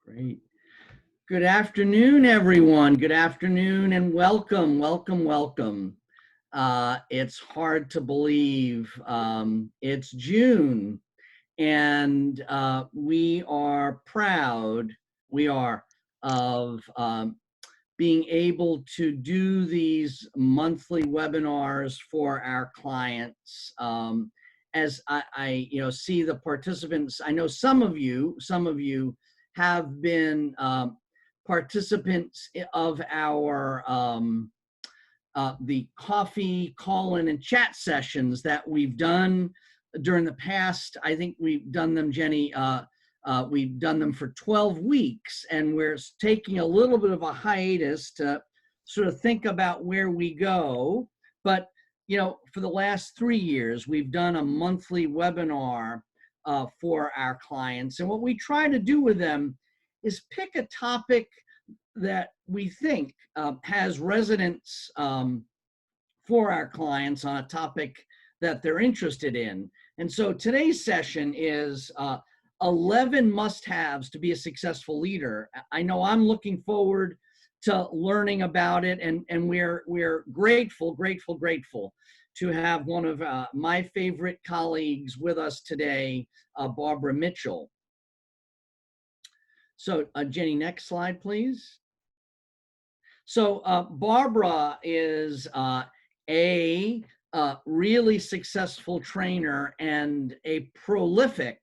Great. Good afternoon, everyone. Good afternoon and welcome, welcome, welcome. It's hard to believe it's June and we are proud, we are, of being able to do these monthly webinars for our clients. As I see the participants, I know some of you have been participants of our the coffee call-in and chat sessions that we've done during the past. I think we've done them, Jenny, we've done them for 12 weeks, and we're taking a little bit of a hiatus to sort of think about where we go. But, for the last 3 years, we've done a monthly webinar for our clients. And what we try to do with them is pick a topic that we think has resonance for our clients on a topic that they're interested in. And so today's session is 11 must-haves to be a successful leader. I know I'm looking forward to learning about it, and we're grateful to have one of my favorite colleagues with us today, Barbara Mitchell. So Jenny, next slide, please. So Barbara is a really successful trainer and a prolific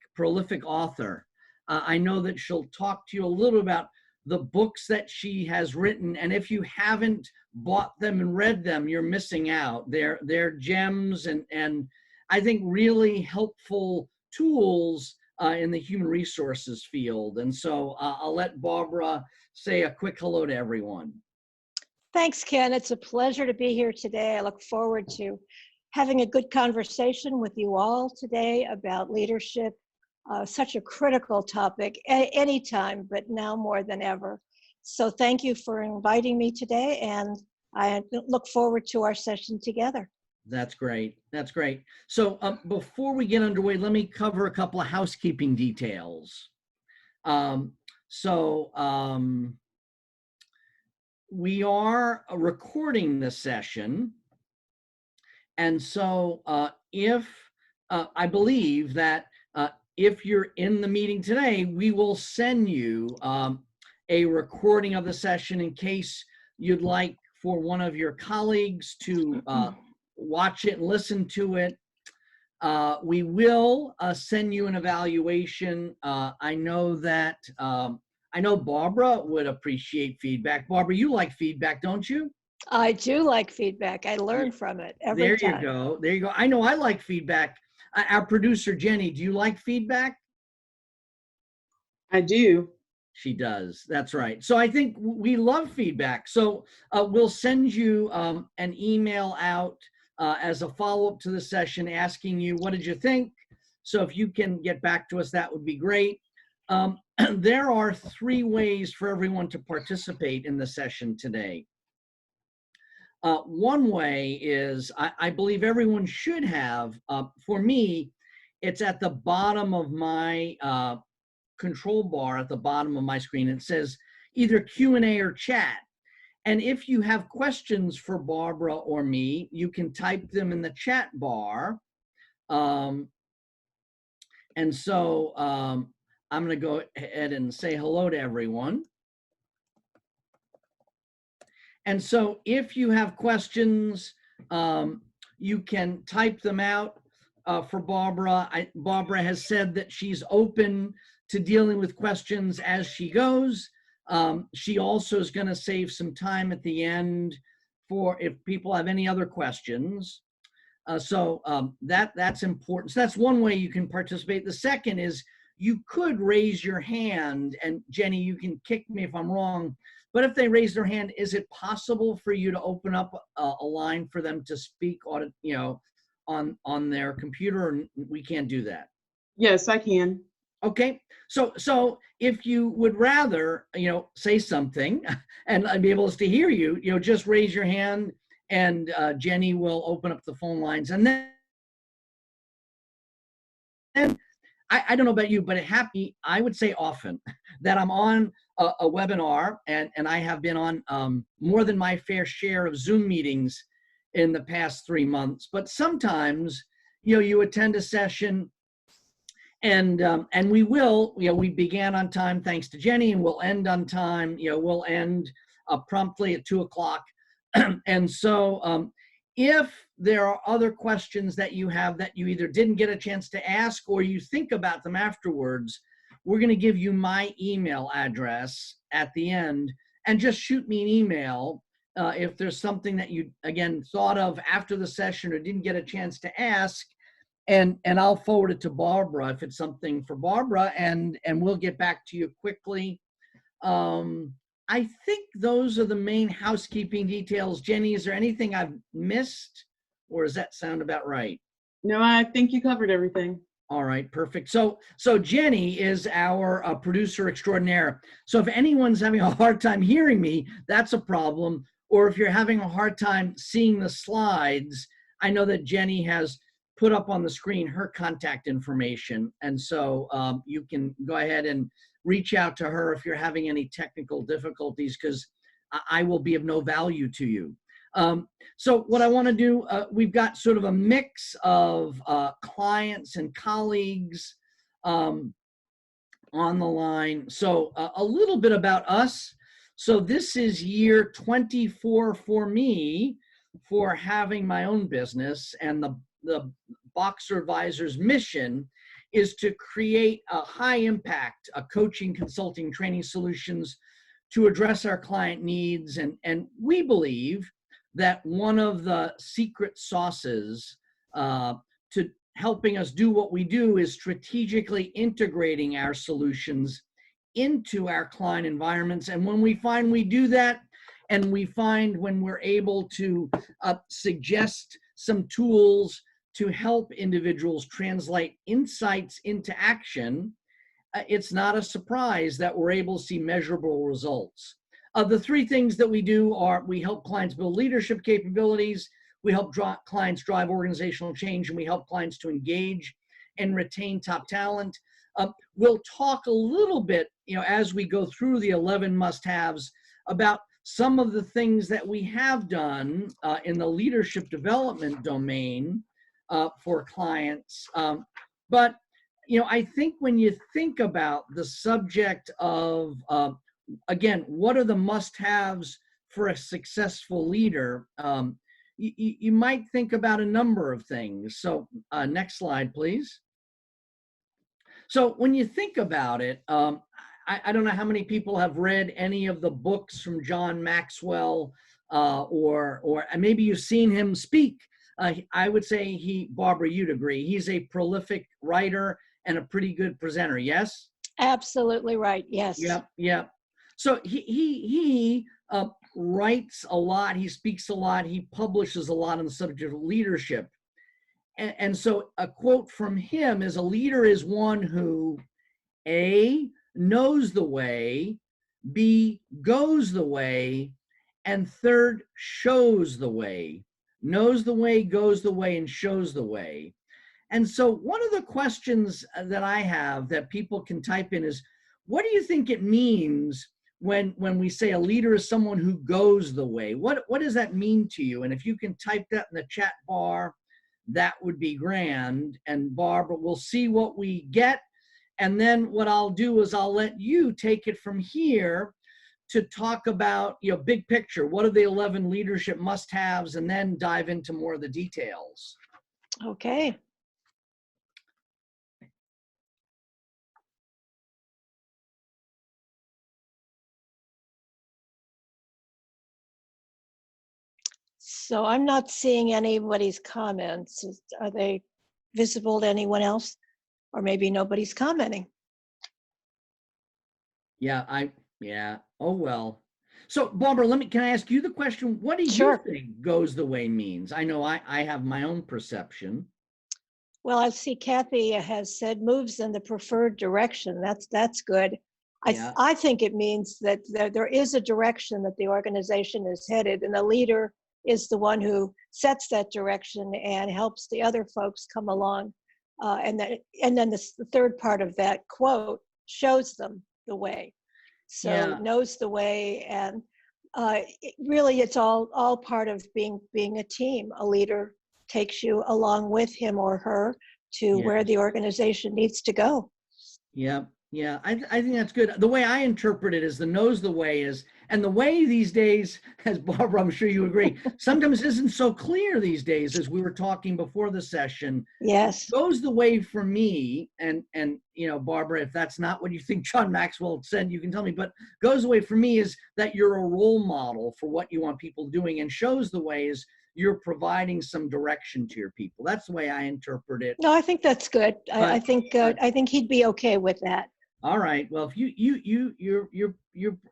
author. I know that she'll talk to you a little about the books that she has written, and if you haven't bought them and read them, you're missing out. They're gems and I think really helpful tools in the human resources field. And so I'll let Barbara say a quick hello to everyone. Thanks, Ken. It's a pleasure to be here today. I look forward to having a good conversation with you all today about leadership, such a critical topic anytime, but now more than ever. So thank you for inviting me today, and I look forward to our session together. That's great. That's great. So before we get underway, let me cover a couple of housekeeping details. We are recording this session. And so if I believe that if you're in the meeting today, we will send you a recording of the session in case you'd like for one of your colleagues to watch it and listen to it. We will send you an evaluation. I know Barbara would appreciate feedback. Barbara, you like feedback, don't you? I do like feedback. I learn from it every time. There you go. I know I like feedback. Our producer, Jenny, do you like feedback? I do. She does. That's right. So I think we love feedback. So we'll send you an email out as a follow-up to the session asking you, what did you think? So if you can get back to us, that would be great. There are 3 ways for everyone to participate in the session today. One way is, I believe everyone should have, for me, it's at the bottom of my control bar at the bottom of my screen. It says either Q&A or chat. And if you have questions for Barbara or me, you can type them in the chat bar. And so I'm going to go ahead and say hello to everyone. And so if you have questions, you can type them out for Barbara. Barbara has said that she's open to dealing with questions as she goes. She also is going to save some time at the end for if people have any other questions. So that's important. So that's one way you can participate. The second is you could raise your hand, and Jenny, you can kick me if I'm wrong, but if they raise their hand, is it possible for you to open up a line for them to speak on their computer, or we can't do that? Yes, I can. Okay, so if you would rather, say something and I'd be able to hear you, just raise your hand and Jenny will open up the phone lines. And then I don't know about you, but I would say often that I'm on a webinar, and I have been on more than my fair share of Zoom meetings in the past 3 months. But sometimes, you attend a session, and we began on time thanks to Jenny, and we'll end on time. We'll end promptly at 2:00. And so if there are other questions that you have that you either didn't get a chance to ask or you think about them afterwards, we're going to give you my email address at the end, and just shoot me an email if there's something that you, again, thought of after the session or didn't get a chance to ask, and I'll forward it to Barbara if it's something for Barbara, and we'll get back to you quickly. I think those are the main housekeeping details. Jenny, is there anything I've missed, or does that sound about right? No, I think you covered everything. All right, perfect. So Jenny is our producer extraordinaire. So if anyone's having a hard time hearing me, that's a problem. Or if you're having a hard time seeing the slides, I know that Jenny has put up on the screen her contact information. And so you can go ahead and reach out to her if you're having any technical difficulties, because I will be of no value to you. So what I want to do, we've got sort of a mix of clients and colleagues on the line. So a little bit about us. So this is year 24 for me for having my own business, and the Boxer Advisors mission is to create a high impact coaching, consulting, training solutions to address our client needs. And we believe that one of the secret sauces to helping us do what we do is strategically integrating our solutions into our client environments. And when we find we do that, and we find when we're able to suggest some tools to help individuals translate insights into action, it's not a surprise that we're able to see measurable results. The three things that we do are we help clients build leadership capabilities, we help clients drive organizational change, and we help clients to engage and retain top talent. We'll talk a little bit, as we go through the 11 must-haves about some of the things that we have done in the leadership development domain for clients. But I think when you think about the subject of, again, what are the must-haves for a successful leader, you might think about a number of things. So next slide, please. So when you think about it, I don't know how many people have read any of the books from John Maxwell, or maybe you've seen him speak. I would say Barbara, you'd agree, he's a prolific writer and a pretty good presenter, yes? Absolutely right, yes. Yep. So he writes a lot, he speaks a lot, he publishes a lot on the subject of leadership. And so a quote from him is, a leader is one who, A, knows the way, B, goes the way, and third, shows the way. Knows the way, goes the way, and shows the way. And so one of the questions that I have that people can type in is, what do you think it means when we say a leader is someone who goes the way? What does that mean to you? And if you can type that in the chat bar, that would be grand. And Barbara, we'll see what we get. And then what I'll do is I'll let you take it from here to talk about, big picture. What are the 11 leadership must-haves? And then dive into more of the details. Okay. So I'm not seeing anybody's comments. Are they visible to anyone else? Or maybe nobody's commenting. Yeah. Oh, well. So Barbara, can I ask you the question? What do Sure. you think goes the way means? I know I have my own perception. Well, I see Kathy has said moves in the preferred direction. That's good. Yeah. I think it means that there is a direction that the organization is headed, and the leader is the one who sets that direction and helps the other folks come along And then the third part of that quote shows them the way. So Yeah. knows the way, and really it's all part of being a team. A leader takes you along with him or her to where Yes. the organization needs to go. Yeah, yeah. I think that's good. The way I interpret it is the knows the way is, and the way these days, as Barbara, I'm sure you agree, sometimes isn't so clear these days, as we were talking before the session. Yes. Goes the way for me, and you know, Barbara, if that's not what you think John Maxwell said, you can tell me, but goes the way for me is that you're a role model for what you want people doing, and shows the way is you're providing some direction to your people. That's the way I interpret it. No, I think that's good. I But think he'd be okay with that. all right. Well, if you're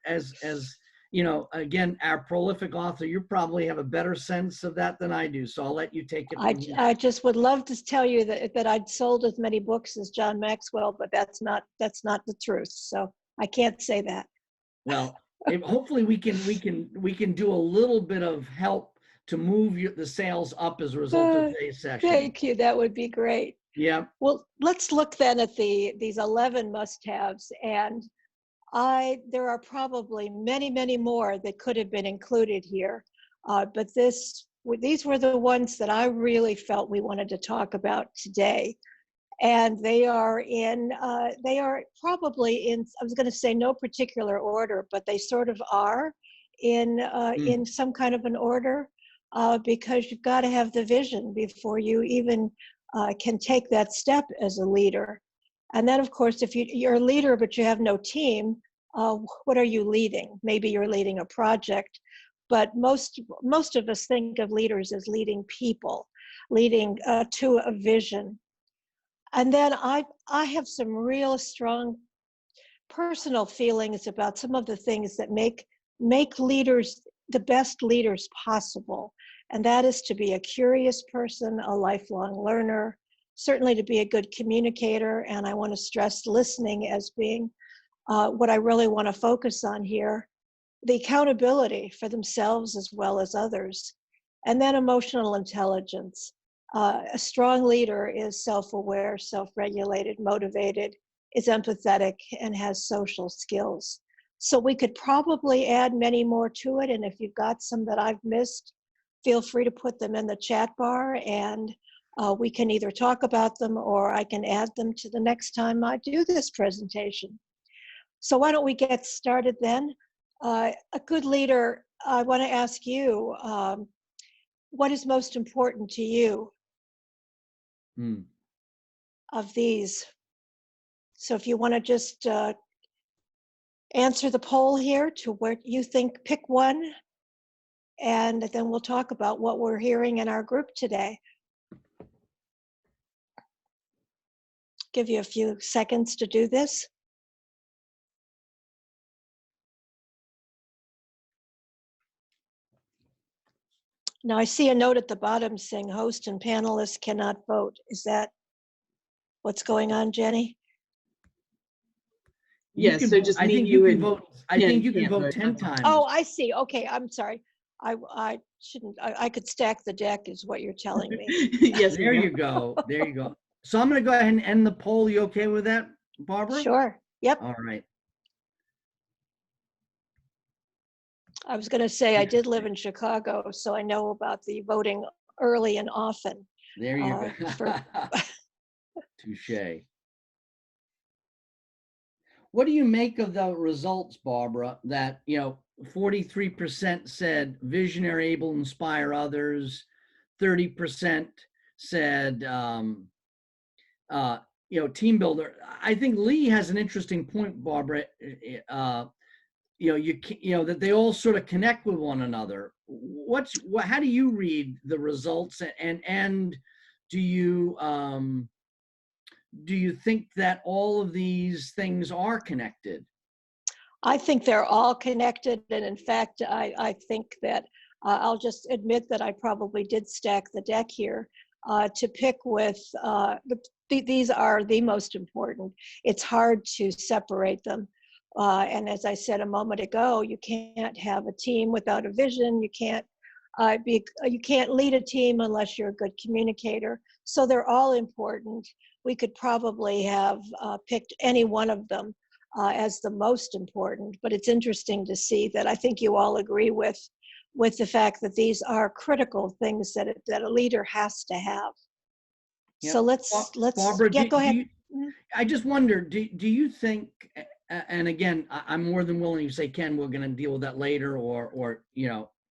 as you know, again, our prolific author, you probably have a better sense of that than I do. So I'll let you take it from here. I just would love to tell you that I'd sold as many books as John Maxwell, but that's not the truth. So I can't say that. Well, hopefully we can do a little bit of help to move the sales up as a result of today's session. Thank you. That would be great. Yeah. Well, let's look then at these 11 must-haves, and there are probably many more that could have been included here, but these were the ones that I really felt we wanted to talk about today, and they are probably in, I was going to say no particular order, but they sort of are in some kind of an order, because you've got to have the vision before you even can take that step as a leader. And then, of course, if you're a leader but you have no team, what are you leading? Maybe you're leading a project, but most of us think of leaders as leading people, leading to a vision. And then I have some real strong personal feelings about some of the things that make leaders the best leaders possible. And that is to be a curious person, a lifelong learner, certainly to be a good communicator. And I want to stress listening as being what I really want to focus on here. The accountability for themselves as well as others. And then emotional intelligence. A strong leader is self-aware, self-regulated, motivated, is empathetic, and has social skills. So we could probably add many more to it. And if you've got some that I've missed, feel free to put them in the chat bar, and we can either talk about them or I can add them to the next time I do this presentation. So why don't we get started then? A good leader, I want to ask you, what is most important to you of these? So if you want to just answer the poll here to where you think, pick one, and then we'll talk about what we're hearing in our group today. Give you a few seconds to do this. Now I see a note at the bottom saying host and panelists cannot vote. Is that what's going on, Jenny? Yes, so just me, you, and vote. I think you can vote 10 times. Oh, I see. Okay, I'm sorry. I shouldn't. I could stack the deck, is what you're telling me. Yes, There you go. There you go. So I'm going to go ahead and end the poll. You okay with that, Barbara? Sure. Yep. All right. I was going to say I did live in Chicago, so I know about the voting early and often. There you go. Touche. What do you make of the results, Barbara, that, 43% said visionary, able to inspire others, 30% said, team builder? I think Lee has an interesting point, Barbara, that they all sort of connect with one another. How do you read the results, and do you think that all of these things are connected? I think they're all connected. And in fact, I think that I'll just admit that I probably did stack the deck here to pick with, these are the most important. It's hard to separate them. And as I said a moment ago, you can't have a team without a vision. You can't lead a team unless you're a good communicator. So they're all important. We could probably have picked any one of them as the most important, but it's interesting to see that I think you all agree with the fact that these are critical things that a leader has to have. Yep. So let's Barbara, yeah, go ahead. I just wonder, do you think, and again, I'm more than willing to say, Ken, we're going to deal with that later, or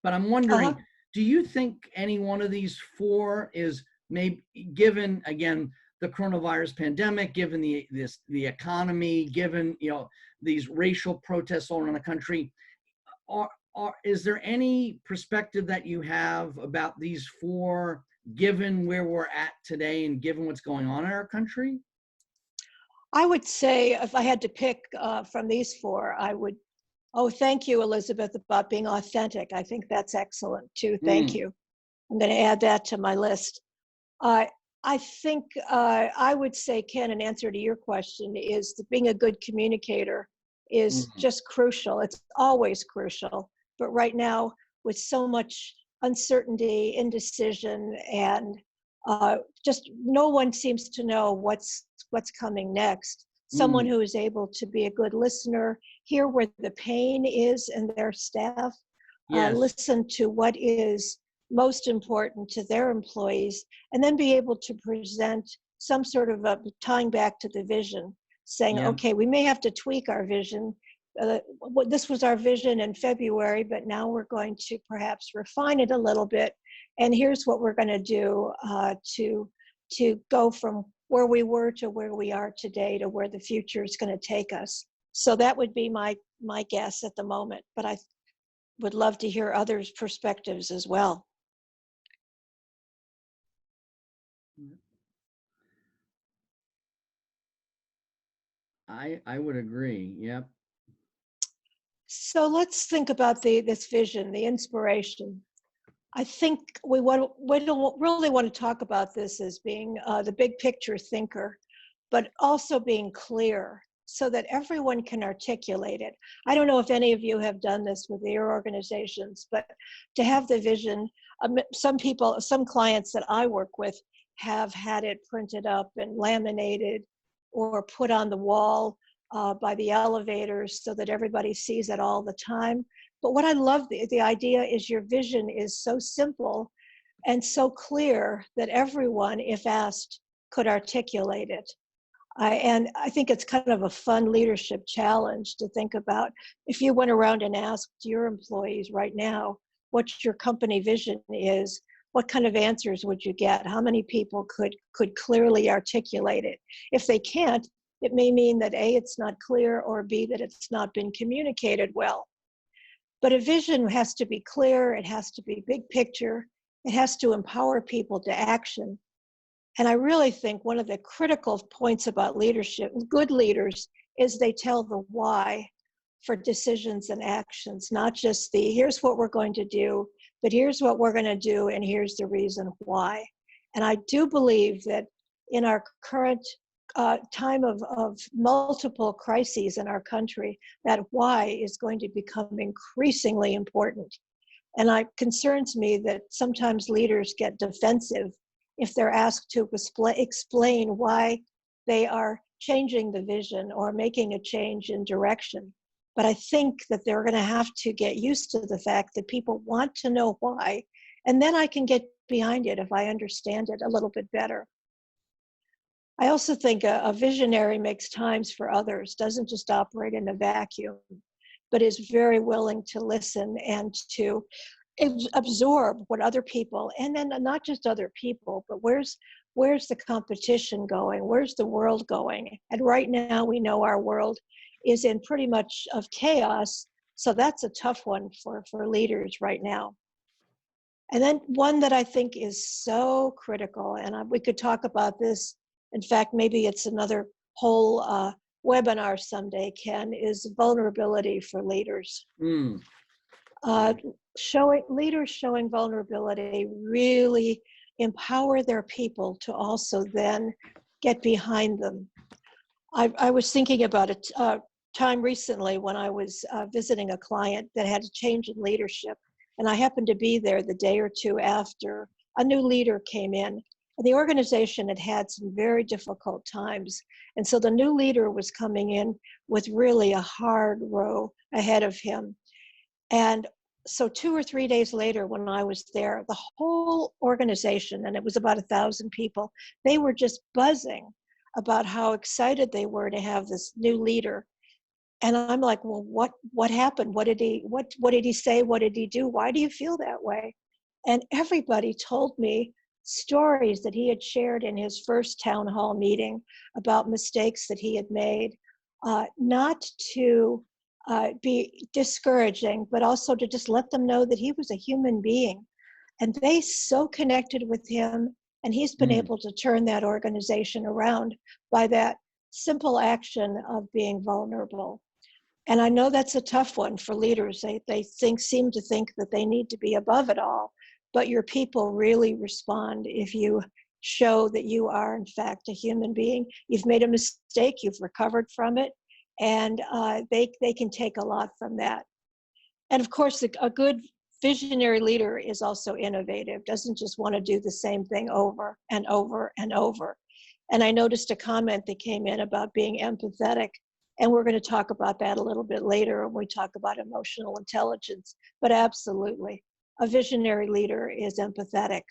but I'm wondering, do you think any one of these four is maybe, given again the coronavirus pandemic, given the economy, given these racial protests all around the country, is there any perspective that you have about these four, given where we're at today and given what's going on in our country? I would say if I had to pick from these four, I would, thank you, Elizabeth, about being authentic. I think that's excellent too. Thank you. I'm going to add that to my list. I think I would say, Ken, in answer to your question, is that being a good communicator is just crucial. It's always crucial. But right now, with so much uncertainty, indecision, and just no one seems to know what's coming next. Someone who is able to be a good listener, hear where the pain is in their staff, listen to what is most important to their employees, and then be able to present some sort of tying back to the vision, saying, okay, we may have to tweak our vision. This was our vision in February, but now we're going to perhaps refine it a little bit. And here's what we're going to do to go from where we were to where we are today to where the future is going to take us. So that would be my guess at the moment, but I would love to hear others' perspectives as well. I would agree. Yep. So let's think about this vision, the inspiration. I think we don't really want to talk about this as being the big picture thinker, but also being clear so that everyone can articulate it. I don't know if any of you have done this with your organizations, but to have the vision, some clients that I work with have had it printed up and laminated or put on the wall by the elevators so that everybody sees it all the time. But what I love, the idea is your vision is so simple and so clear that everyone, if asked, could articulate it. And I think it's kind of a fun leadership challenge to think about. If you went around and asked your employees right now what your company vision is, what kind of answers would you get? How many people could clearly articulate it? If they can't, it may mean that A, it's not clear, or B, that it's not been communicated well. But a vision has to be clear, it has to be big picture, it has to empower people to action. And I really think one of the critical points about leadership, good leaders, is they tell the why for decisions and actions, not just the here's what we're going to do, but here's what we're going to do and here's the reason why. And I do believe that in our current time of multiple crises in our country, that why is going to become increasingly important. And it concerns me that sometimes leaders get defensive if they're asked to explain why they are changing the vision or making a change in direction. But I think that they're going to have to get used to the fact that people want to know why, and then I can get behind it if I understand it a little bit better. I also think a visionary makes times for others, doesn't just operate in a vacuum, but is very willing to listen and to absorb what other people, and then not just other people, but where's the competition going? Where's the world going? And right now we know our world is in pretty much of chaos. So that's a tough one for leaders right now. And then one that I think is so critical, and we could talk about this. In fact, maybe it's another whole webinar someday, Ken, is vulnerability for leaders. Leaders showing vulnerability really empower their people to also then get behind them. I was thinking about a time recently when I was visiting a client that had a change in leadership, and I happened to be there the day or two after a new leader came in, The organization had had some very difficult times. And so the new leader was coming in with really a hard row ahead of him. And so 2 or 3 days later, when I was there, the whole organization, and it was about 1,000 people, they were just buzzing about how excited they were to have this new leader. And I'm like, well, what happened? What did he say? What did he do? Why do you feel that way? And everybody told me stories that he had shared in his first town hall meeting about mistakes that he had made, not to be discouraging, but also to just let them know that he was a human being. And they so connected with him, and he's been able to turn that organization around by that simple action of being vulnerable. And I know that's a tough one for leaders. They seem to think that they need to be above it all, but your people really respond if you show that you are, in fact, a human being. You've made a mistake, you've recovered from it, and they can take a lot from that. And of course, a good visionary leader is also innovative, doesn't just want to do the same thing over and over and over. And I noticed a comment that came in about being empathetic. And we're going to talk about that a little bit later when we talk about emotional intelligence. But absolutely, a visionary leader is empathetic.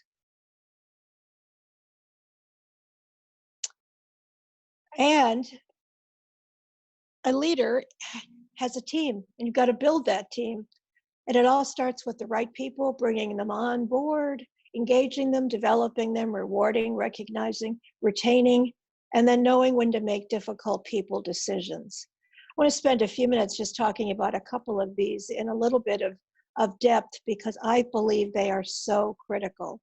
And a leader has a team, and you've got to build that team. And it all starts with the right people, bringing them on board, engaging them, developing them, rewarding, recognizing, retaining, and then knowing when to make difficult people decisions. I want to spend a few minutes just talking about a couple of these in a little bit of depth, because I believe they are so critical.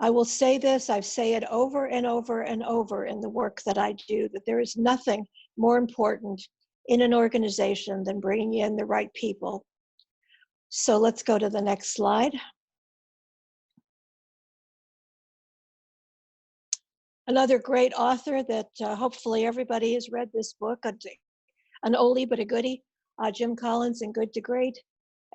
I will say this, I say it over and over and over in the work that I do, that there is nothing more important in an organization than bringing in the right people. So let's go to the next slide. Another great author that hopefully everybody has read this book, an oldie but a goodie, Jim Collins and Good to Great.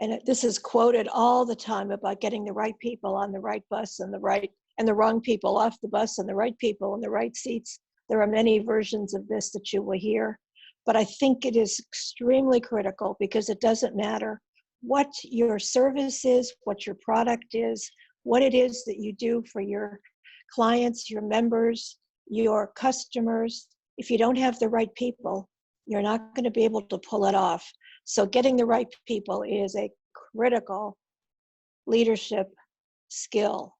And this is quoted all the time about getting the right people on the right bus and the wrong people off the bus and the right people in the right seats. There are many versions of this that you will hear, but I think it is extremely critical, because it doesn't matter what your service is, what your product is, what it is that you do for your clients, your members, your customers. If you don't have the right people, you're not going to be able to pull it off. So getting the right people is a critical leadership skill.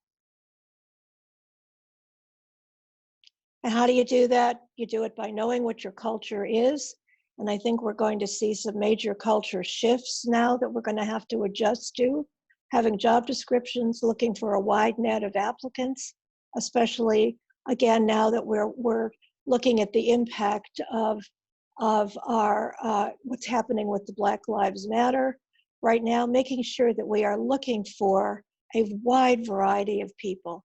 And how do you do that? You do it by knowing what your culture is. And I think we're going to see some major culture shifts now that we're going to have to adjust to. Having job descriptions, looking for a wide net of applicants, especially, again, now that we're looking at the impact of our what's happening with the Black Lives Matter right now, making sure that we are looking for a wide variety of people.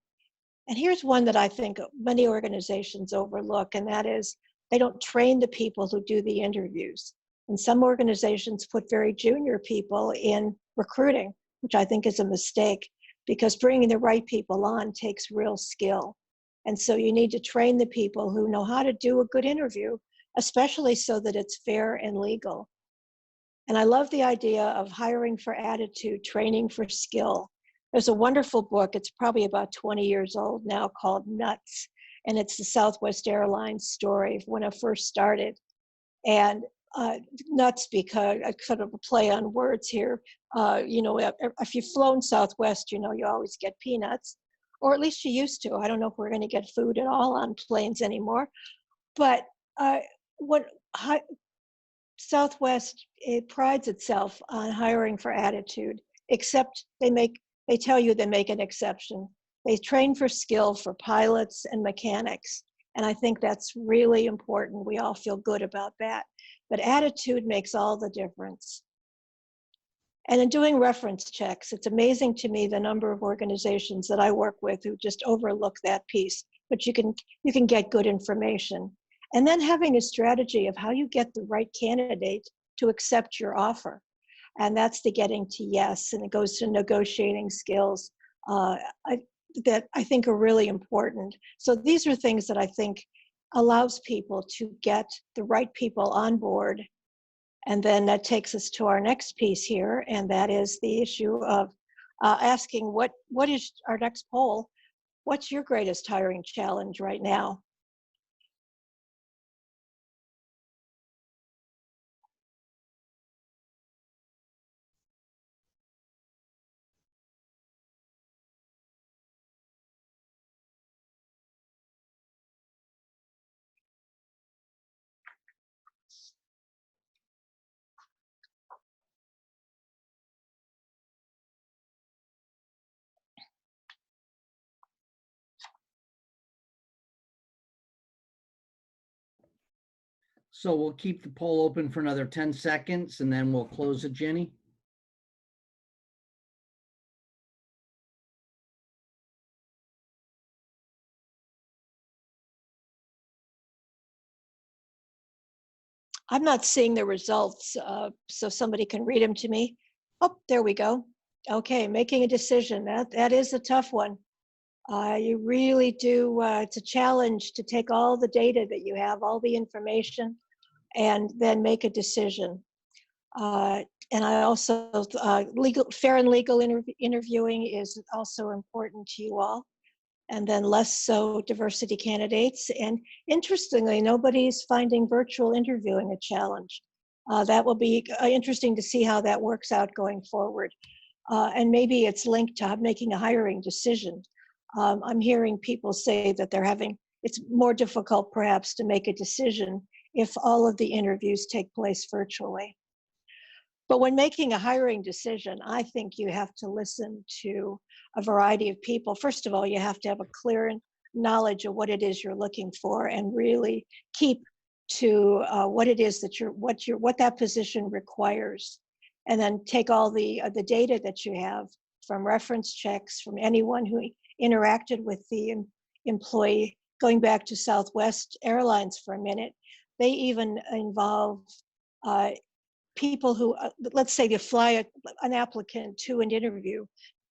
And here's one that I think many organizations overlook, and that is they don't train the people who do the interviews. And some organizations put very junior people in recruiting, which I think is a mistake, because bringing the right people on takes real skill. And so you need to train the people who know how to do a good interview, especially so that it's fair and legal. And I love the idea of hiring for attitude, training for skill. There's a wonderful book, it's probably about 20 years old now, called Nuts. And it's the Southwest Airlines story of when it first started. And nuts, because sort of a play on words here. If you've flown Southwest, you always get peanuts, or at least you used to. I don't know if we're going to get food at all on planes anymore. But Southwest, it prides itself on hiring for attitude, except they tell you they make an exception. They train for skill for pilots and mechanics. And I think that's really important. We all feel good about that. But attitude makes all the difference. And in doing reference checks, it's amazing to me the number of organizations that I work with who just overlook that piece. But you can get good information. And then having a strategy of how you get the right candidate to accept your offer. And that's the getting to yes, and it goes to negotiating skills. that I think are really important. So these are things that I think allows people to get the right people on board. And then that takes us to our next piece here, and that is the issue of asking what is our next poll? What's your greatest hiring challenge right now? So we'll keep the poll open for another 10 seconds and then we'll close it, Jenny. I'm not seeing the results, so somebody can read them to me. Oh, there we go. Okay, making a decision. That is a tough one. You really do, it's a challenge to take all the data that you have, all the information, and then make a decision. And I also, fair and legal interviewing is also important to you all. And then less so diversity candidates. And interestingly, nobody's finding virtual interviewing a challenge. That will be interesting to see how that works out going forward. And maybe it's linked to making a hiring decision. I'm hearing people say that it's more difficult perhaps to make a decision if all of the interviews take place virtually. But when making a hiring decision, I think you have to listen to a variety of people. First of all, you have to have a clear knowledge of what it is you're looking for and really keep to what it is that what that position requires. And then take all the data that you have from reference checks from anyone who interacted with the employee. Going back to Southwest Airlines for a minute, they even involve people who, let's say they fly an applicant to an interview,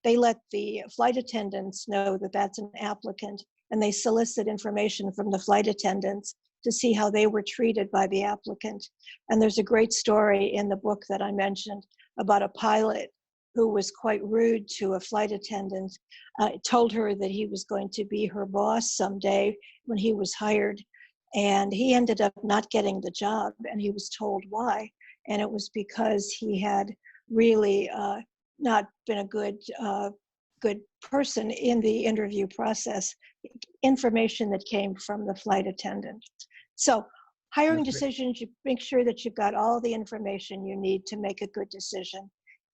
they let the flight attendants know that that's an applicant, and they solicit information from the flight attendants to see how they were treated by the applicant. And there's a great story in the book that I mentioned about a pilot who was quite rude to a flight attendant, told her that he was going to be her boss someday when he was hired. And he ended up not getting the job, and he was told why. And it was because he had really not been a good person in the interview process, information that came from the flight attendant. So hiring decisions, you make sure that you've got all the information you need to make a good decision.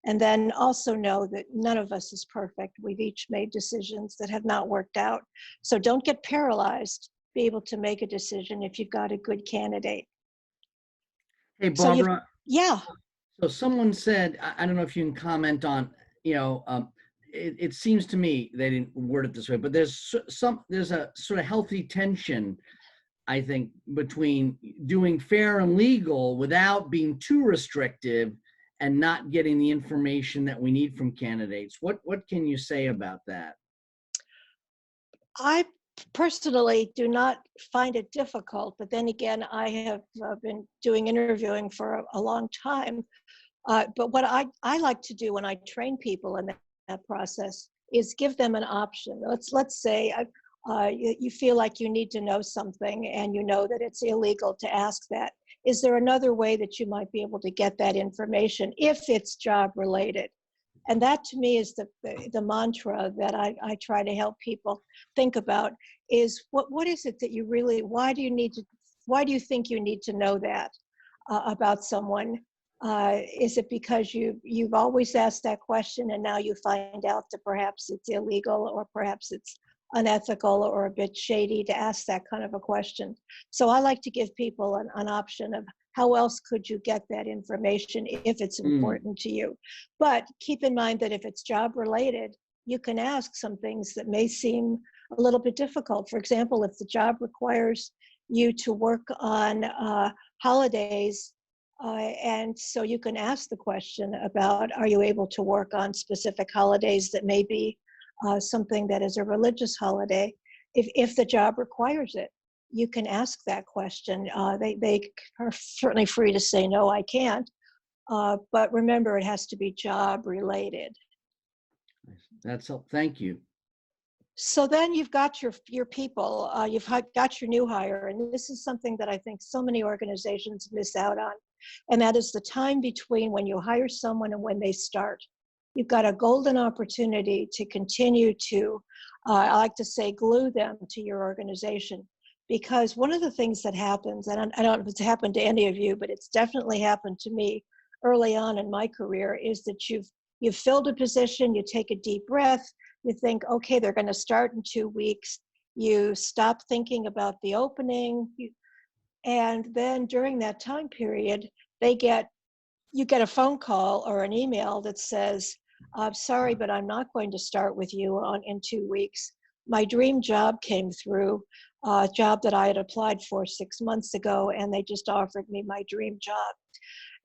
And then also know that none of us is perfect. We've each made decisions that have not worked out. So don't get paralyzed. Be able to make a decision if you've got a good candidate. Hey, Barbara. Yeah. So someone said, I don't know if you can comment on, it seems to me, they didn't word it this way, but there's a sort of healthy tension, I think, between doing fair and legal without being too restrictive and not getting the information that we need from candidates. What can you say about that? I personally do not find it difficult, but then again, I have been doing interviewing for a long time. But what I like to do when I train people in that process is give them an option. Let's say you feel like you need to know something and you know that it's illegal to ask that. Is there another way that you might be able to get that information if it's job related? And that to me is the mantra that I try to help people think about is what is it that you really, why do you think you need to know that about someone? Is it because you've always asked that question and now you find out that perhaps it's illegal or perhaps it's unethical or a bit shady to ask that kind of a question? So I like to give people an option of how else could you get that information if it's important to you. But keep in mind that if it's job related, you can ask some things that may seem a little bit difficult. For example, if the job requires you to work on holidays, and so you can ask the question about, are you able to work on specific holidays that may be something that is a religious holiday, if the job requires it. You can ask that question. They are certainly free to say, no, I can't. But remember, it has to be job related. Thank you. So then you've got your people, you've got your new hire, and this is something that I think so many organizations miss out on, and that is the time between when you hire someone and when they start. You've got a golden opportunity to continue to, I like to say, glue them to your organization, because one of the things that happens, and I don't know if it's happened to any of you, but it's definitely happened to me early on in my career, is that you've filled a position, you take a deep breath, you think, okay, they're going to start in 2 weeks. You stop thinking about the opening. And then during that time period, you get a phone call or an email that says, I'm sorry, but I'm not going to start with you in 2 weeks. My dream job came through, a job that I had applied for 6 months ago, and they just offered me my dream job.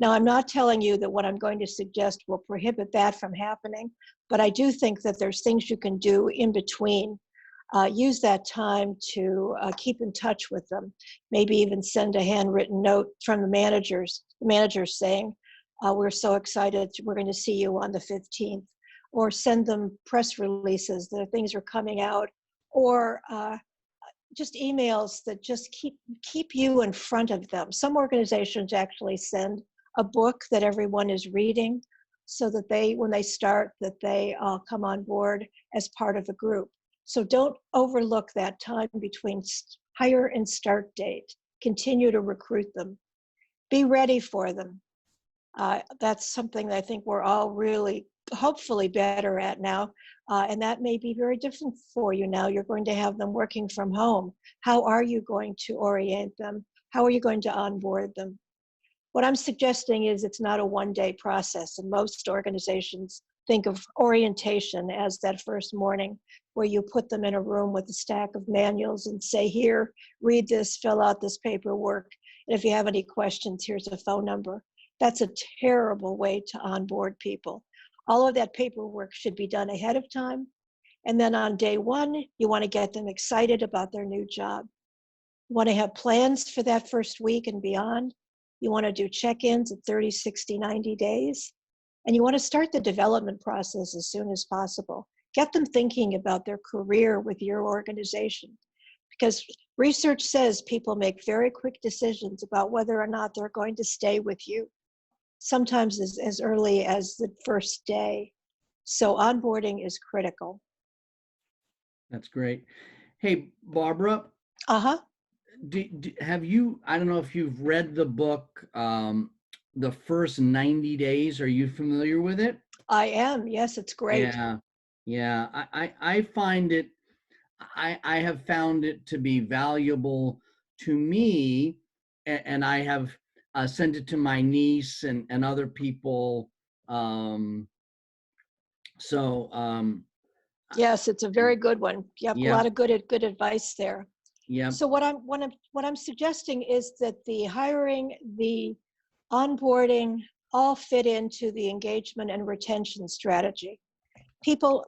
Now, I'm not telling you that what I'm going to suggest will prohibit that from happening, but I do think that there's things you can do in between. Use that time to keep in touch with them. Maybe even send a handwritten note from the managers saying, we're so excited, we're going to see you on the 15th. Or send them press releases that things are coming out, or just emails that just keep you in front of them. Some organizations actually send a book that everyone is reading, so that when they start, that they come on board as part of a group. So don't overlook that time between hire and start date. Continue to recruit them. Be ready for them. That's something that I think we're all really, hopefully, better at now. And that may be very different for you now. You're going to have them working from home. How are you going to orient them? How are you going to onboard them? What I'm suggesting is it's not a one-day process, and most organizations think of orientation as that first morning where you put them in a room with a stack of manuals and say, here, read this, fill out this paperwork, and if you have any questions, here's a phone number. That's a terrible way to onboard people. All of that paperwork should be done ahead of time, and then on day one, you want to get them excited about their new job. You want to have plans for that first week and beyond. You want to do check-ins at 30, 60, 90 days. And you want to start the development process as soon as possible. Get them thinking about their career with your organization. Because research says people make very quick decisions about whether or not they're going to stay with you, sometimes as early as the first day. So onboarding is critical. That's great. Hey, Barbara. Uh-huh. Have you, I don't know if you've read the book, The First 90 Days. Are you familiar with it? I am. Yes, it's great. Yeah. I find it, I have found it to be valuable to me, and I have sent it to my niece and other people. Yes, it's a very good one. You have a lot of good advice there. Yeah. So what I'm suggesting is that the hiring, the onboarding all fit into the engagement and retention strategy. People,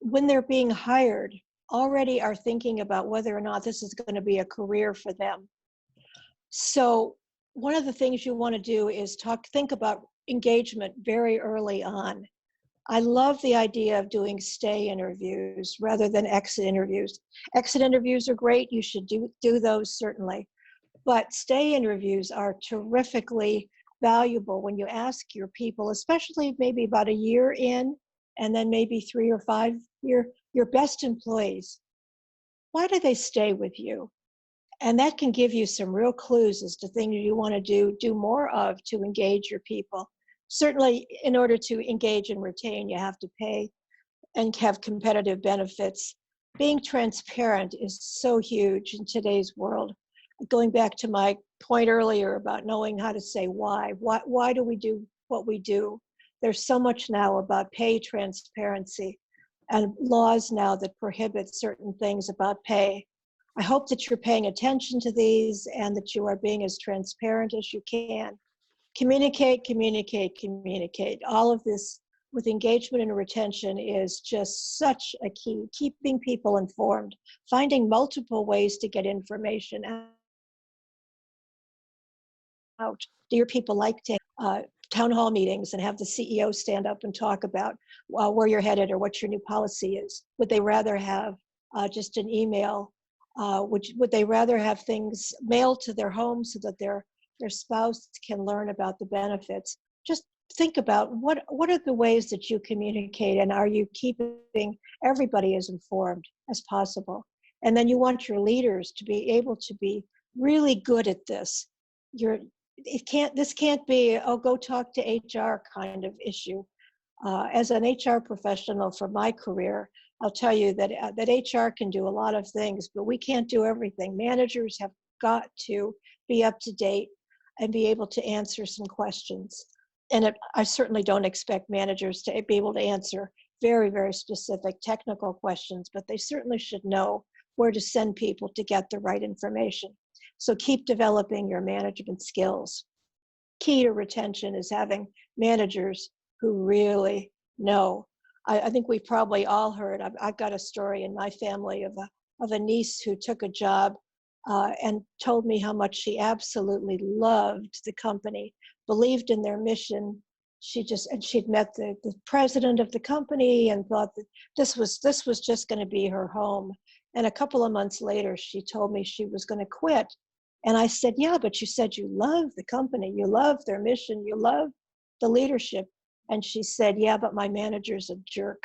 when they're being hired, already are thinking about whether or not this is going to be a career for them. So one of the things you want to do is think about engagement very early on. I love the idea of doing stay interviews rather than exit interviews. Exit interviews are great. You should do those, certainly. But stay interviews are terrifically valuable when you ask your people, especially maybe about a year in, and then maybe 3 or 5 your best employees. Why do they stay with you? And that can give you some real clues as to things you want to do more of to engage your people. Certainly, in order to engage and retain, you have to pay and have competitive benefits. Being transparent is so huge in today's world. Going back to my point earlier about knowing how to say why do we do what we do? There's so much now about pay transparency and laws now that prohibit certain things about pay. I hope that you're paying attention to these and that you are being as transparent as you can. Communicate. All of this with engagement and retention is just such a key. Keeping people informed, finding multiple ways to get information out. Do your people like to town hall meetings and have the CEO stand up and talk about where you're headed or what your new policy is? Would they rather have just an email? Would they rather have things mailed to their home so that their spouse can learn about the benefits? Just think about what are the ways that you communicate, and are you keeping everybody as informed as possible? And then you want your leaders to be able to be really good at this. This can't be, oh, go talk to HR kind of issue. As an HR professional for my career, I'll tell you that HR can do a lot of things, but we can't do everything. Managers have got to be up to date and be able to answer some questions. And I certainly don't expect managers to be able to answer very, very specific technical questions, but they certainly should know where to send people to get the right information. So keep developing your management skills. Key to retention is having managers who really know. I think we've probably all heard, I've got a story in my family of a niece who took a job and told me how much she absolutely loved the company, believed in their mission. She'd met the president of the company and thought that this was just going to be her home. And a couple of months later, she told me she was going to quit. And I said, yeah, but you said you love the company, you love their mission, you love the leadership. And she said, yeah, but my manager's a jerk.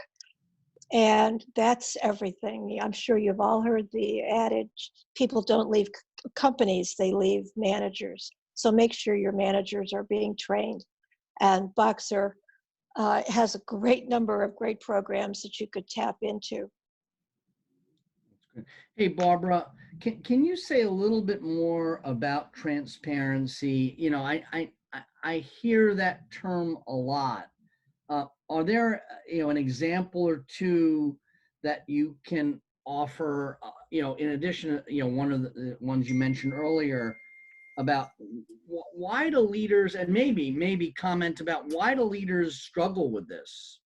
And that's everything. I'm sure you've all heard the adage, people don't leave companies, they leave managers. So make sure your managers are being trained. And Boxer has a great number of great programs that you could tap into. Hey, Barbara, can you say a little bit more about transparency? You know, I hear that term a lot. Are there, an example or two that you can offer, in addition to, one of the ones you mentioned earlier about why do leaders, and maybe comment about why do leaders struggle with this?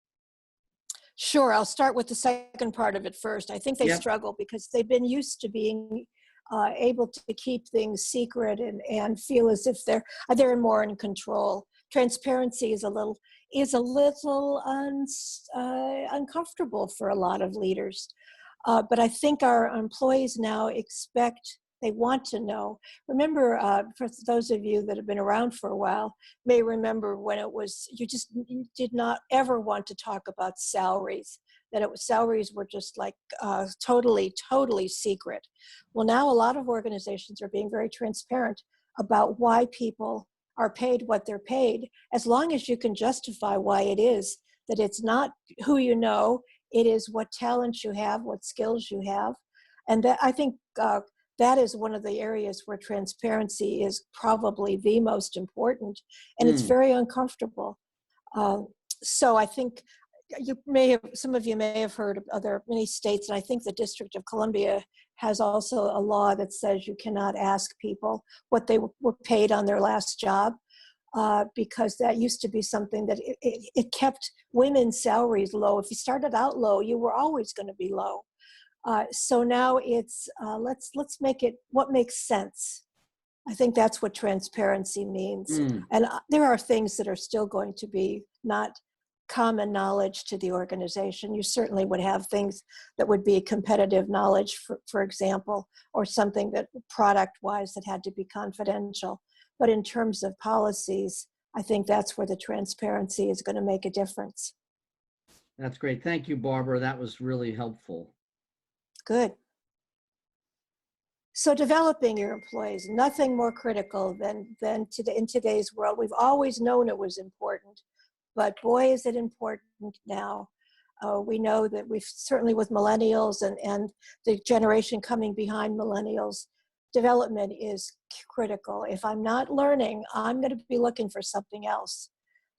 Sure, I'll start with the second part of it first. I think they Yep. struggle because they've been used to being able to keep things secret and feel as if they're more in control. Transparency is a little uncomfortable for a lot of leaders, but I think our employees now they want to know. Remember, for those of you that have been around for a while, may remember when you did not ever want to talk about salaries, salaries were just like totally, totally secret. Well, now a lot of organizations are being very transparent about why people are paid what they're paid, as long as you can justify why it is, that it's not who you know, it is what talents you have, what skills you have. And that, I think, that is one of the areas where transparency is probably the most important, and it's very uncomfortable. So I think some of you may have heard of many states, and I think the District of Columbia has also a law that says you cannot ask people what they were paid on their last job, because that used to be something that it kept women's salaries low. If you started out low, you were always going to be low. So now it's let's make it what makes sense. I think that's what transparency means. And there are things that are still going to be not common knowledge to the organization. You certainly would have things that would be competitive knowledge, for example, or something that product-wise that had to be confidential. But in terms of policies, I think that's where the transparency is going to make a difference. That's great. Thank you, Barbara. That was really helpful. Good. So developing your employees, nothing more critical than in today's world. We've always known it was important, but boy, is it important now. We know that we've certainly with millennials and the generation coming behind millennials, development is critical. If I'm not learning, I'm going to be looking for something else.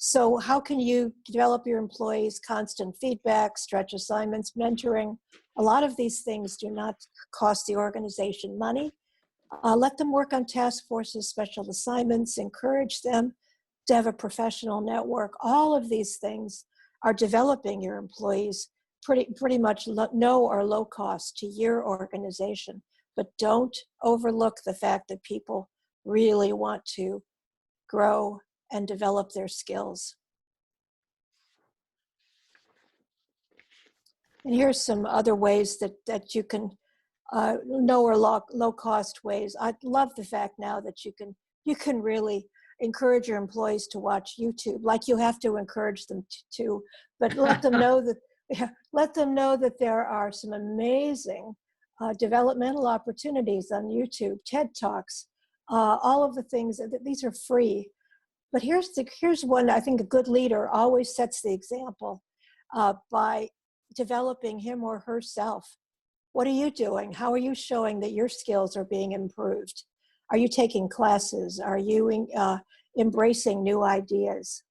So how can you develop your employees? Constant feedback, stretch assignments, mentoring. A lot of these things do not cost the organization money. Let them work on task forces, special assignments, encourage them to have a professional network. All of these things are developing your employees pretty much no or low cost to your organization. But don't overlook the fact that people really want to grow and develop their skills. And here's some other ways that you can no or low cost ways. I love the fact now that you can really encourage your employees to watch YouTube, like you have to encourage them to, but let them know that there are some amazing developmental opportunities on YouTube, TED Talks, all of the things. These are free. But here's one. I think a good leader always sets the example by developing him or herself. What are you doing? How are you showing that your skills are being improved? Are you taking classes? Are you embracing new ideas?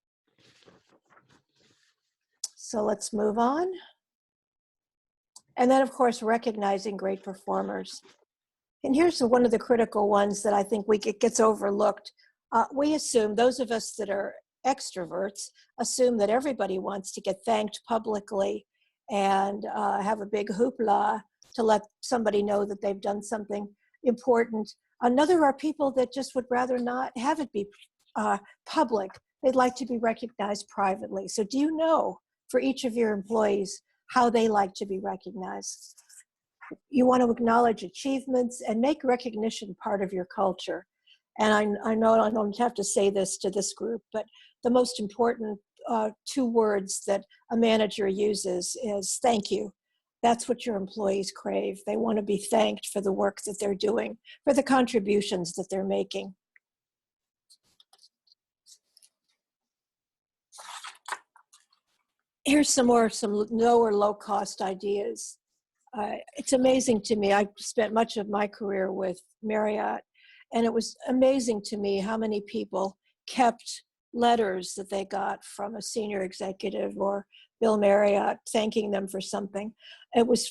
So let's move on. And then, of course, recognizing great performers. And here's one of the critical ones that I think it gets overlooked. We assume, those of us that are extroverts, assume that everybody wants to get thanked publicly and have a big hoopla to let somebody know that they've done something important. Another are people that just would rather not have it be public. They'd like to be recognized privately. So do you know, for each of your employees, how they like to be recognized? You want to acknowledge achievements and make recognition part of your culture. And I know I don't have to say this to this group, but the most important 2 words that a manager uses is thank you. That's what your employees crave. They want to be thanked for the work that they're doing, for the contributions that they're making. Here's some no or low cost ideas. It's amazing to me. I spent much of my career with Marriott, and it was amazing to me how many people kept letters that they got from a senior executive or Bill Marriott thanking them for something. It was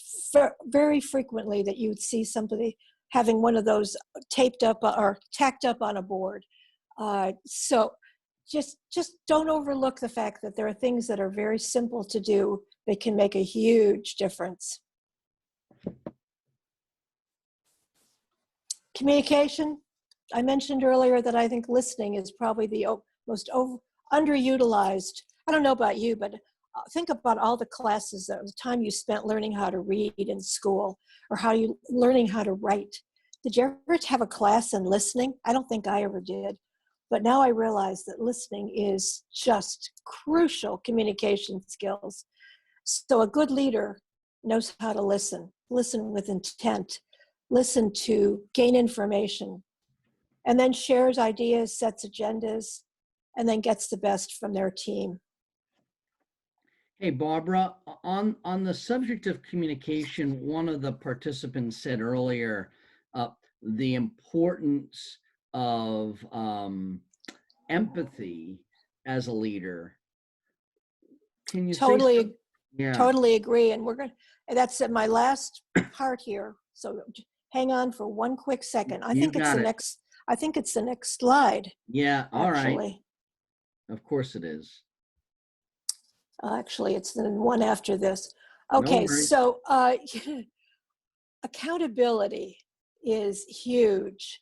very frequently that you would see somebody having one of those taped up or tacked up on a board. So just don't overlook the fact that there are things that are very simple to do that can make a huge difference. Communication. I mentioned earlier that I think listening is probably the most underutilized. I don't know about you, but think about all the classes, the time you spent learning how to read in school, or learning how to write. Did you ever have a class in listening? I don't think I ever did. But now I realize that listening is just crucial communication skills. So a good leader knows how to listen with intent, listen to gain information, and then shares ideas, sets agendas, and then gets the best from their team. Hey, Barbara, on the subject of communication, one of the participants said earlier the importance of empathy as a leader. Can you totally agree? And that's at my last part here. So hang on for one quick second. I think it's the next slide. Yeah, all actually. right. Of course it is. Actually, it's the one after this. Okay, No so accountability is huge.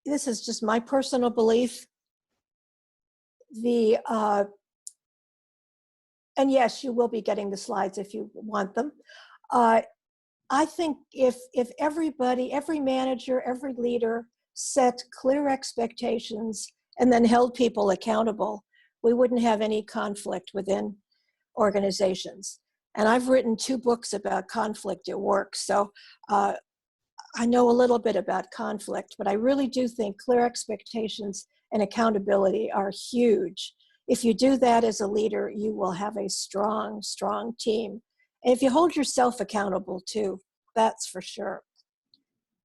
This is just my personal belief. And yes, you will be getting the slides if you want them. I think if every manager, every leader set clear expectations and then held people accountable, we wouldn't have any conflict within organizations. And I've written 2 books about conflict at work, so I know a little bit about conflict, but I really do think clear expectations and accountability are huge. If you do that as a leader, you will have a strong, strong team. And if you hold yourself accountable too, that's for sure.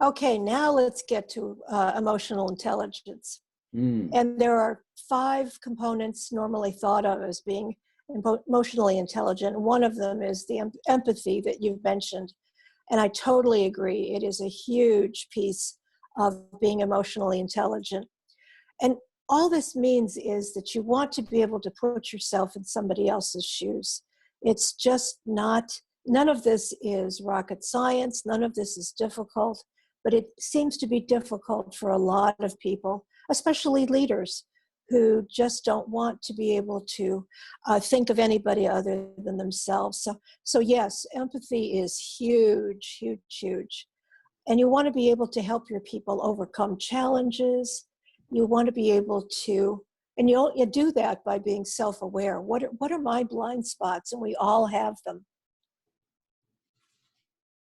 Okay, now let's get to emotional intelligence. And there are 5 components normally thought of as being emotionally intelligent. One of them is the empathy that you've mentioned. And I totally agree. It is a huge piece of being emotionally intelligent. And all this means is that you want to be able to put yourself in somebody else's shoes. It's just not, none of this is rocket science, none of this is difficult, but it seems to be difficult for a lot of people, especially leaders who just don't want to be able to think of anybody other than themselves. So yes, empathy is huge, huge, huge. And you want to be able to help your people overcome challenges. You want to be able to, and you do that by being self-aware. What are my blind spots? And we all have them.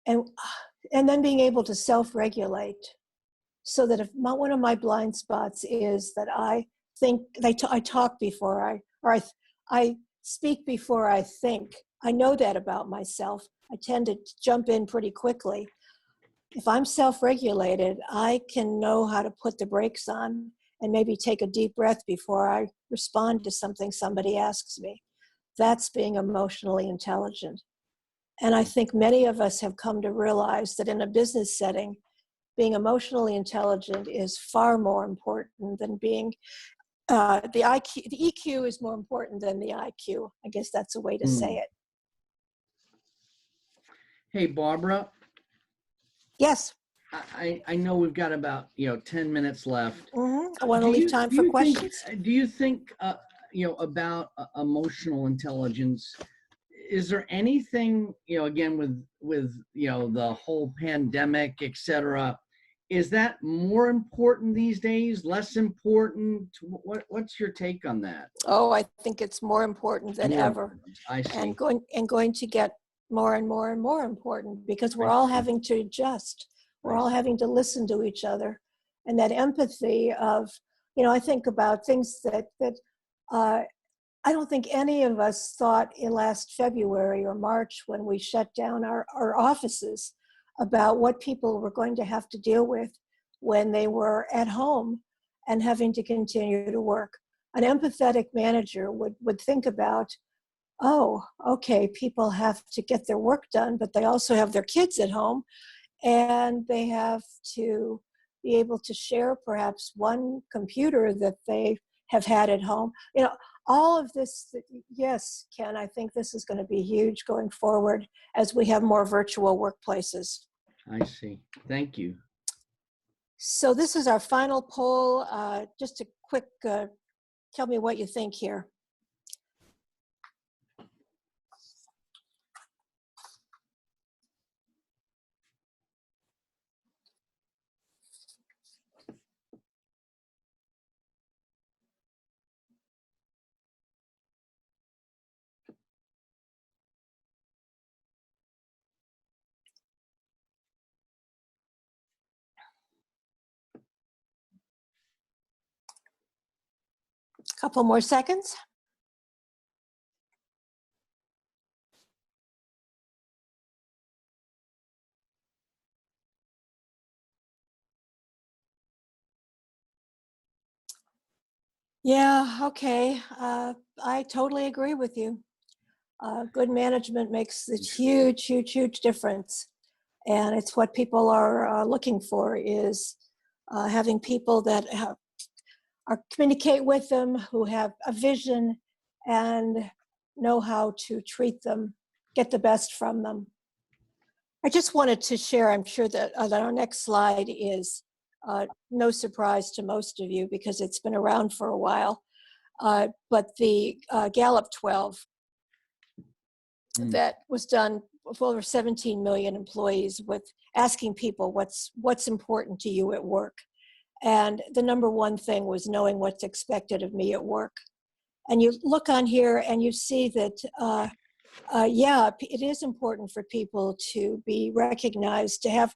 And then being able to self-regulate, so that if one of my blind spots is that I think, I talk before I speak before I think. I know that about myself. I tend to jump in pretty quickly. If I'm self-regulated, I can know how to put the brakes on and maybe take a deep breath before I respond to something somebody asks me. That's being emotionally intelligent. And I think many of us have come to realize that in a business setting, being emotionally intelligent is far more important than being the IQ. The EQ is more important than the IQ. I guess that's a way to say it. Hey, Barbara. Yes. I know we've got about 10 minutes left. I want to leave time for questions. Do you think about emotional intelligence? Is there anything again with the whole pandemic, et cetera? Is that more important these days? Less important? What's your take on that? Oh, I think it's more important than ever. I see. And going to get more and more and more important, because we're all having to adjust. We're all having to listen to each other. And that empathy of, I think about things that I don't think any of us thought in last February or March, when we shut down our offices, about what people were going to have to deal with when they were at home and having to continue to work. An empathetic manager would think about, oh, okay, people have to get their work done, but they also have their kids at home, and they have to be able to share perhaps one computer that they have had at home. All of this, yes, Ken, I think this is going to be huge going forward as we have more virtual workplaces. I see. Thank you. So this is our final poll. Just a quick, tell me what you think here. Couple more seconds. Yeah, okay. I totally agree with you. Good management makes a huge, huge, huge difference. And it's what people are looking for, is having people that communicate with them, who have a vision and know how to treat them, get the best from them. I just wanted to share, I'm sure that our next slide is no surprise to most of you because it's been around for a while, but the Gallup 12 that was done with over 17 million employees, with asking people what's important to you at work. And the number one thing was knowing what's expected of me at work. And you look on here and you see that, yeah, it is important for people to be recognized, to have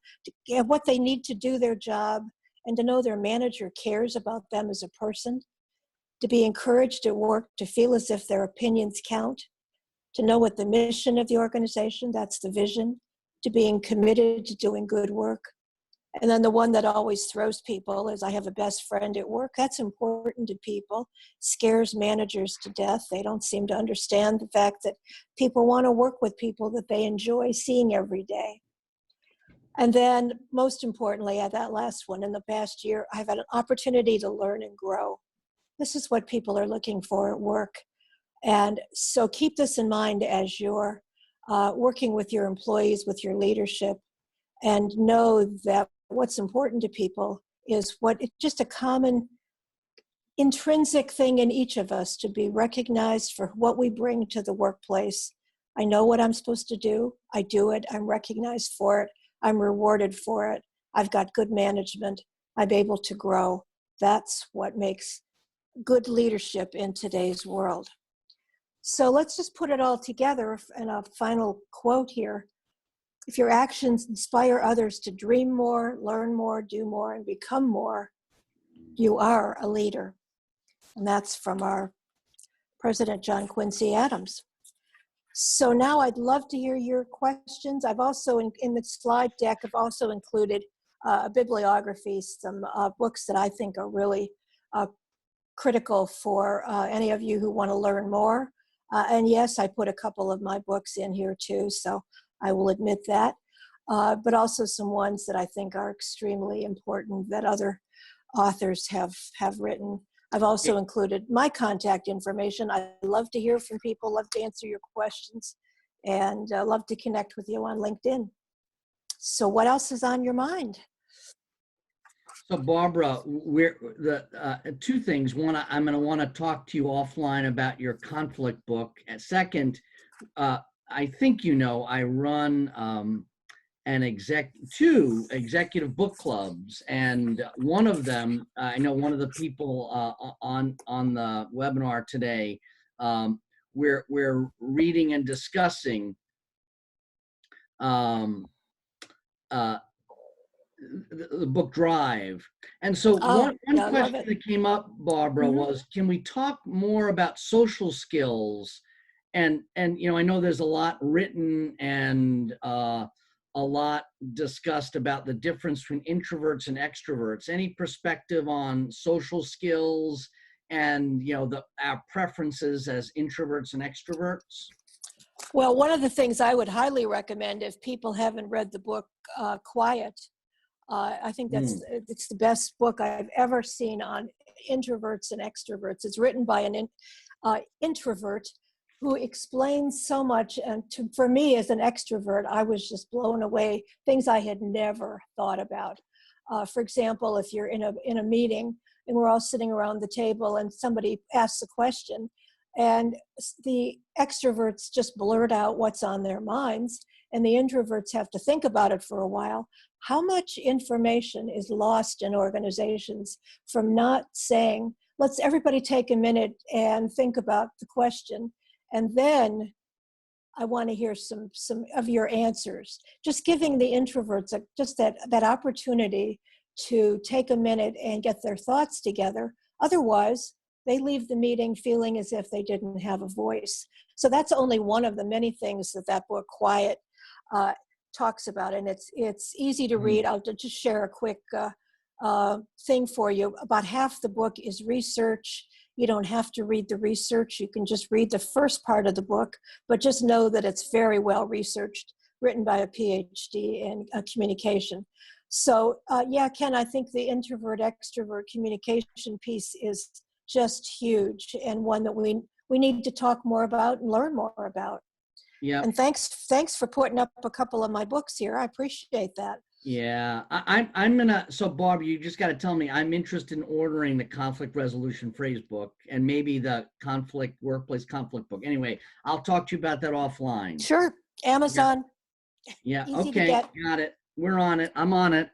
what they need to do their job, and to know their manager cares about them as a person, to be encouraged at work, to feel as if their opinions count, to know what the mission of the organization, that's the vision, to being committed to doing good work. And then the one that always throws people is, I have a best friend at work. That's important to people. Scares managers to death. They don't seem to understand the fact that people want to work with people that they enjoy seeing every day. And then most importantly, at that last one, in the past year, I've had an opportunity to learn and grow. This is what people are looking for at work. And so keep this in mind as you're working with your employees, with your leadership, and know that what's important to people is what it's just a common intrinsic thing in each of us to be recognized for what we bring to the workplace. I know what I'm supposed to do. I do it. I'm recognized for it. I'm rewarded for it. I've got good management. I'm able to grow. That's what makes good leadership in today's world. So let's just put it all together in a final quote here. If your actions inspire others to dream more, learn more, do more, and become more, you are a leader. And that's from our President John Quincy Adams. So now I'd love to hear your questions. I've also, in the slide deck, I've also included a bibliography, some books that I think are really critical for any of you who want to learn more. And yes, I put a couple of my books in here too, so I will admit that. But also some ones that I think are extremely important that other authors have written. I've also included my contact information. I love to hear from people, love to answer your questions, and love to connect with you on LinkedIn. So what else is on your mind? So Barbara, we're two things. One, I'm going to want to talk to you offline about your conflict book. And second, I think you know I run two executive book clubs, and one of them, I know one of the people on the webinar today, we're reading and discussing the book Drive. And so one question that came up, Barbara, was, can we talk more about social skills? And you know, I know there's a lot written and a lot discussed about the difference between introverts and extroverts. Any perspective on social skills and, you know, our preferences as introverts and extroverts? Well, one of the things I would highly recommend if people haven't read the book Quiet, I think it's the best book I've ever seen on introverts and extroverts. It's written by an introvert who explains so much. And for me as an extrovert, I was just blown away, things I had never thought about. For example, if you're in a meeting and we're all sitting around the table and somebody asks a question and the extroverts just blurt out what's on their minds and the introverts have to think about it for a while, how much information is lost in organizations from not saying, let's everybody take a minute and think about the question, and then I want to hear some of your answers. Just giving the introverts just that opportunity to take a minute and get their thoughts together. Otherwise, they leave the meeting feeling as if they didn't have a voice. So that's only one of the many things that book Quiet talks about, and it's easy to read. I'll just share a quick thing for you. About half the book is research. You don't have to read the research. You can just read the first part of the book, but just know that it's very well researched, written by a PhD in communication. So yeah, Ken, I think the introvert-extrovert communication piece is just huge, and one that we need to talk more about and learn more about. Yeah. And thanks for putting up a couple of my books here. I appreciate that. Yeah, I'm gonna. So Barb, you just got to tell me. I'm interested in ordering the conflict resolution phrase book and maybe the workplace conflict book. Anyway, I'll talk to you about that offline. Sure, Amazon. Yeah. Okay. Got it. We're on it. I'm on it.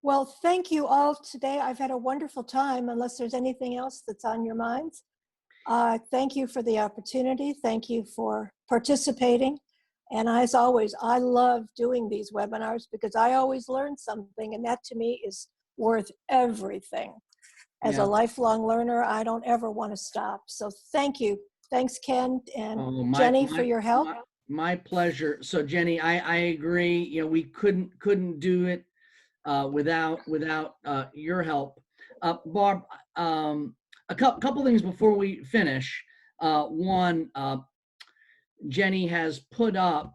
Well, thank you all today. I've had a wonderful time. Unless there's anything else that's on your minds. Thank you for the opportunity. Thank you for participating. And as always, I love doing these webinars because I always learn something, and that to me is worth everything. As a lifelong learner, I don't ever want to stop. So thank you. Thanks, Ken and Jenny, for your help. My pleasure. So Jenny, I agree. You know, we couldn't do it without your help. Barb, a couple things before we finish. One, Jenny has put up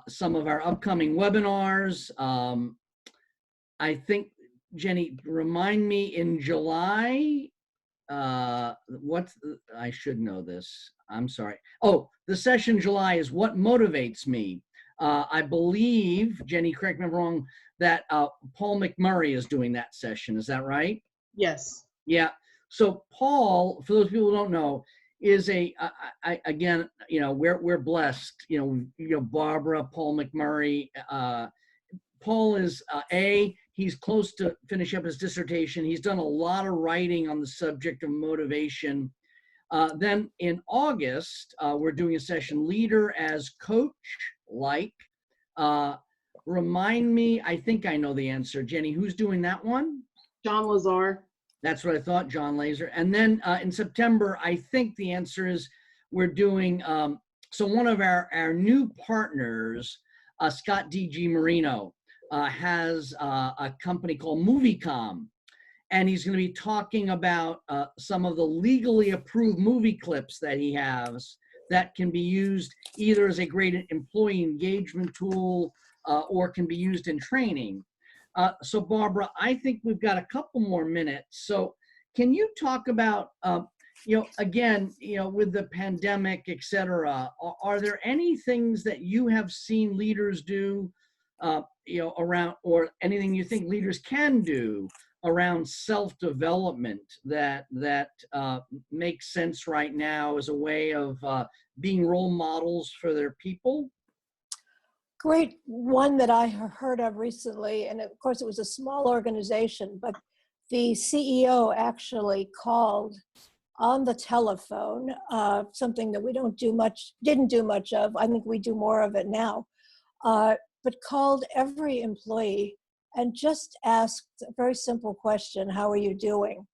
some of our upcoming webinars. I think Jenny, remind me in July, I should know this. I'm sorry. Oh, the session in July is what motivates me. I believe, Jenny, correct me if I'm wrong, that Paul McMurray is doing that session. Is that right? Yes. Yeah. So Paul, for those people who don't know, is again, we're blessed. Barbara, Paul McMurray. Paul is he's close to finish up his dissertation. He's done a lot of writing on the subject of motivation. Then in August, we're doing a session, Leader as Coach, like. Remind me, I think I know the answer. Jenny, who's doing that one? John Lazar. That's what I thought, John Laser. And then in September, I think the answer is we're doing, so one of our new partners, Scott D.G. Marino, has a company called MovieCom. And he's going to be talking about some of the legally approved movie clips that he has that can be used either as a great employee engagement tool or can be used in training. So Barbara, I think we've got a couple more minutes. So can you talk about, again, with the pandemic, et cetera, are there any things that you have seen leaders do, around, or anything you think leaders can do around self-development that makes sense right now as a way of being role models for their people? Great one that I heard of recently, and of course it was a small organization, but the CEO actually called on the telephone, something that we didn't do much of. I think we do more of it now, but called every employee and just asked a very simple question: how are you doing?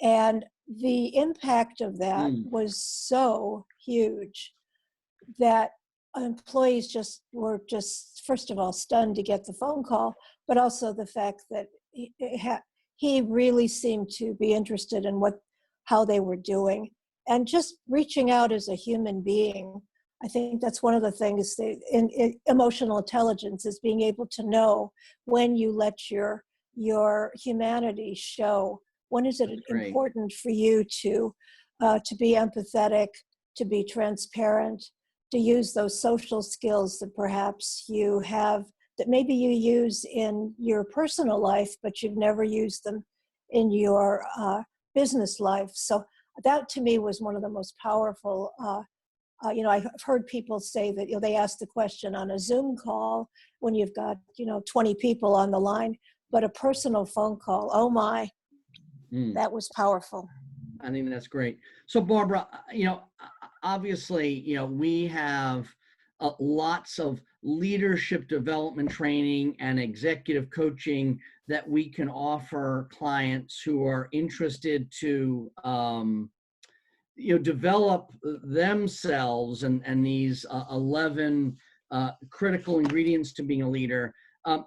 And the impact of that was so huge that employees were first of all stunned to get the phone call, but also the fact that he really seemed to be interested in how they were doing, and just reaching out as a human being. I think that's one of the things in emotional intelligence, is being able to know when you let your humanity show. When is it important for you to be empathetic, to be transparent, to use those social skills that perhaps you have, that maybe you use in your personal life, but you've never used them in your business life. So that to me was one of the most powerful. I've heard people say that they ask the question on a Zoom call when you've got 20 people on the line, but a personal phone call, oh my, that was powerful. I think that's great. So Barbara, obviously, we have lots of leadership development training and executive coaching that we can offer clients who are interested to, develop themselves and these 11 critical ingredients to being a leader.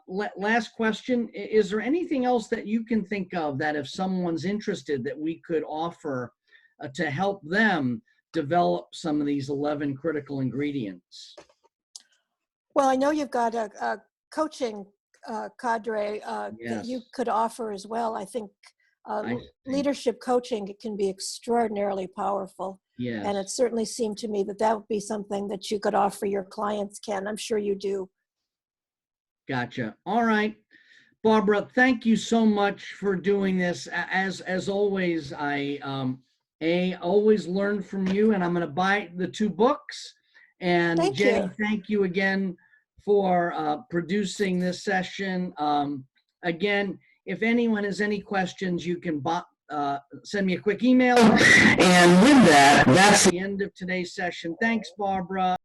Last question, is there anything else that you can think of that if someone's interested that we could offer to help them develop some of these 11 critical ingredients? Well, I know you've got a coaching cadre Yes. that you could offer as well. I think leadership coaching can be extraordinarily powerful. Yes. And it certainly seemed to me that would be something that you could offer your clients, Ken. I'm sure you do. Gotcha. All right. Barbara, thank you so much for doing this. As always, I always learn from you, and I'm going to buy the 2 books. And thank Jenny, you. Thank you again for producing this session. Again, if anyone has any questions, you can send me a quick email. And with that, that's the end of today's session. Thanks, Barbara.